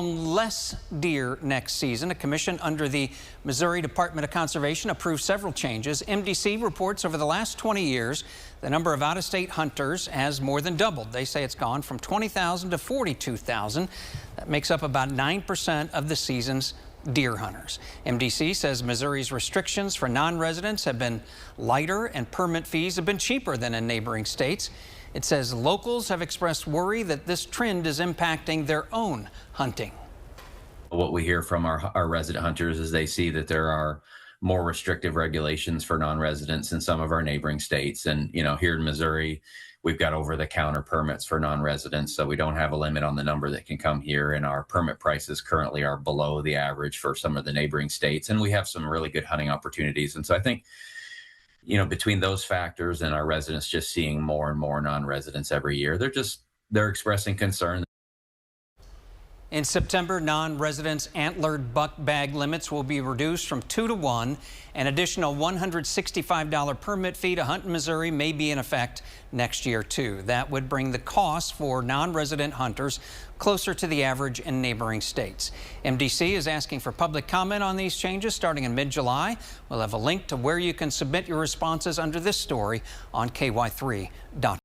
Less deer next season. A commission under the Missouri Department of Conservation approved several changes. MDC reports over the last 20 years, the number of out-of-state hunters has more than doubled. They say it's gone from 20,000 to 42,000. That makes up about 9% of the season's deer hunters. MDC says Missouri's restrictions for non-residents have been lighter and permit fees have been cheaper than in neighboring states. It says locals have expressed worry that this trend is impacting their own hunting. What we hear from our resident hunters is they see that there are more restrictive regulations for non-residents in some of our neighboring states. And, here in Missouri, we've got over-the-counter permits for non-residents, so we don't have a limit on the number that can come here. And our permit prices currently are below the average for some of the neighboring states. And we have some really good hunting opportunities. And so I think, between those factors and our residents just seeing more and more non-residents every year, they're expressing concern. In September, non-residents' antlered buck bag limits will be reduced from 2 to 1. An additional $165 permit fee to hunt in Missouri may be in effect next year, too. That would bring the cost for non-resident hunters closer to the average in neighboring states. MDC is asking for public comment on these changes starting in mid-July. We'll have a link to where you can submit your responses under this story on KY3.com.